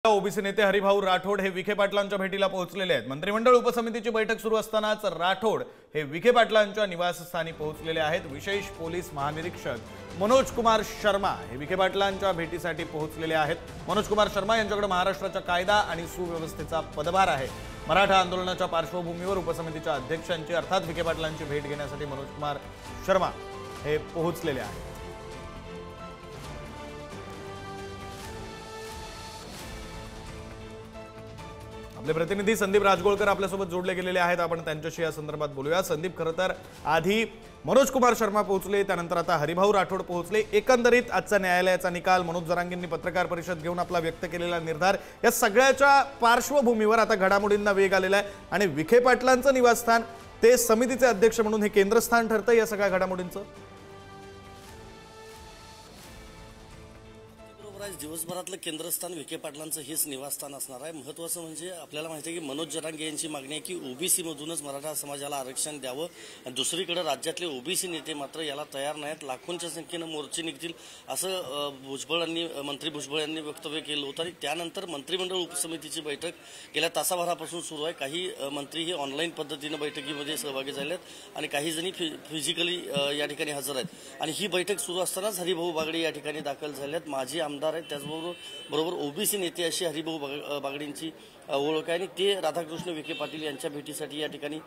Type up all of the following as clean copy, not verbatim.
OBC नेते हरिभाऊ राठोड हे विखे पाटलांच्या भेटीला पोहोचलेले आहेत। मंत्रिमंडळ उपसमितीची बैठक सुरू असतानाच राठोड हे विखे पाटलांच्या निवासस्थानी पोहोचलेले आहेत। विशेष पोलीस महानिरीक्षक मनोज कुमार शर्मा हे विखे पाटलांच्या भेटीसाठी पोहोचलेले आहेत। मनोज कुमार शर्मा यांच्याकडे महाराष्ट्राचा कायदा आणि सुव्यवस्थेचा पदभार आहे। मराठा आंदोलनाच्या पार्श्वभूमीवर उपसमितीच्या अध्यक्षांची अर्थात विखे पाटलांची भेट घेण्यासाठी मनोज कुमार शर्मा हे पोहोचलेले आहेत। आपले प्रतिनिधी संदीप राजगोळकर आपल्यासोबत जोडले गेलेले आहेत। आपण त्यांच्याशी या संदर्भात बोलूया। संदीप, खरं तर आधी मनोज कुमार शर्मा पोहोचले, त्यानंतर आता हरिभाऊ राठोड पोहोचले। एकंदरीत आजचा न्यायालयाचा निकाल, मनोज जरांगेंनी पत्रकार परिषद घेऊन आपला व्यक्त केलेला निर्धार, या सगळ्याच्या पार्श्वभूमीवर आता घडामोडींना वेग आलेला आहे आणि विखे पाटलांचं निवासस्थान ते समितीचे अध्यक्ष म्हणून हे केंद्रस्थान ठरतं या सगळ्या घडामोडींचं। दिवसभरातलं केंद्रस्थान विखे पाटलांचं हेच निवासस्थान असणार आहे। महत्त्वाचं म्हणजे आपल्याला माहिती आहे की मनोज जरांगे यांची मागणी आहे की ओबीसी मधूनच मराठा समाजाला आरक्षण द्यावं आणि दुसरीकडे राज्यातले ओबीसी नेते मात्र याला तयार नाहीत। लाखोंच्या संख्येनं मोर्चे निघतील असं मंत्री भुजबळ यांनी वक्तव्य केलं होतं आणि त्यानंतर मंत्रिमंडळ उपसमितीची बैठक गेल्या तासाभरापासून सुरू आहे। काही मंत्री हे ऑनलाईन पद्धतीनं बैठकीमध्ये सहभागी झाले आहेत आणि काही जणी फिजिकली या ठिकाणी हजर आहेत आणि ही बैठक सुरू असतानाच हरिभाऊ बागडे या ठिकाणी दाखल झाले आहेत। माजी आमदार आहेत, त्याचबरोबर ओबीसी नेते अशी हरिभाऊ बागडेंची ओळख आहे आणि ते राधाकृष्ण विखे पाटील यांच्या भेटीसाठी या ठिकाणी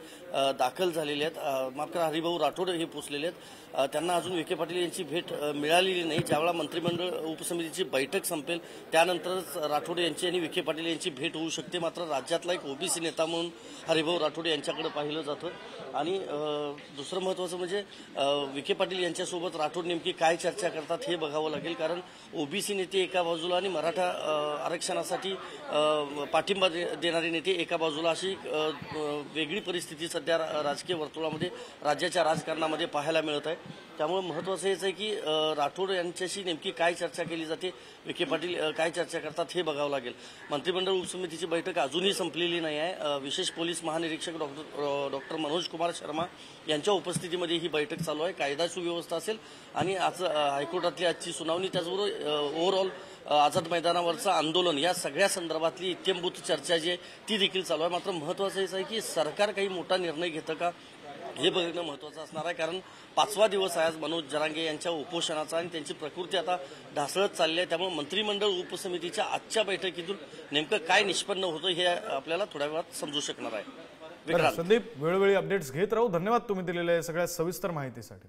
दाखल झालेले आहेत। माफ करा, हरिभाऊ राठोड हे पोहोचलेले आहेत। त्यांना अजून विखे पाटील यांची भेट मिळालेली नाही। ज्यावेळा मंत्रिमंडळ उपसमितीची बैठक संपेल त्यानंतरच राठोड यांची आणि विखे पाटील यांची भेट होऊ शकते। मात्र राज्यातला एक ओबीसी नेता म्हणून हरिभाऊ राठोड यांच्याकडे पाहिलं जातं आणि दुसरं महत्त्वाचं म्हणजे विखे पाटील यांच्यासोबत राठोड नेमकी काय चर्चा करतात हे बघावं लागेल, कारण ओबीसी नेते एका बाजूला आणि मराठा आरक्षणासाठी पाठिंबा देणारे नेते एका बाजूला, अशी वेगळी परिस्थिती सध्या राजकीय वर्तुळामध्ये राज्याच्या राजकारणामध्ये पाहायला मिळत आहे। त्यामुळे महत्त्वाचं हेच आहे की राठोड यांच्याशी नेमकी काय चर्चा केली जाते, विखे पाटील काय चर्चा करतात हे बघावं लागेल। मंत्रिमंडळ उपसमितीची बैठक अजूनही संपलेली नाही आहे। विशेष पोलीस महानिरीक्षक डॉक्टर मनोज कुमार शर्मा यांच्या उपस्थितीमध्ये ही बैठक चालू आहे। कायदा सुव्यवस्था असेल आणि आज हायकोर्टातली आजची सुनावणी, त्याचबरोबर ओव्हरऑल आझाद मैदानावरचं आंदोलन, या सगळ्या संदर्भातली इत्यंभूत चर्चा जी आहे ती देखील चालू आहे। मात्र महत्त्वाचं हेच आहे की सरकार काही मोठा निर्णय घेतं का हे बघणं महत्त्वाचं असणार आहे, कारण 5वा दिवस आहे आज मनोज जरांगे यांच्या उपोषणाचा आणि त्यांची प्रकृती आता ढासळत चालली आहे। त्यामुळे मंत्रिमंडळ उपसमितीच्या आजच्या बैठकीतून नेमकं काय निष्पन्न होतं हे आपल्याला थोड्या वेळात समजू शकणार आहे। संदीप, वेळोवेळी अपडेट्स घेत राहू। धन्यवाद तुम्ही दिलेल्या सगळ्या सविस्तर माहितीसाठी।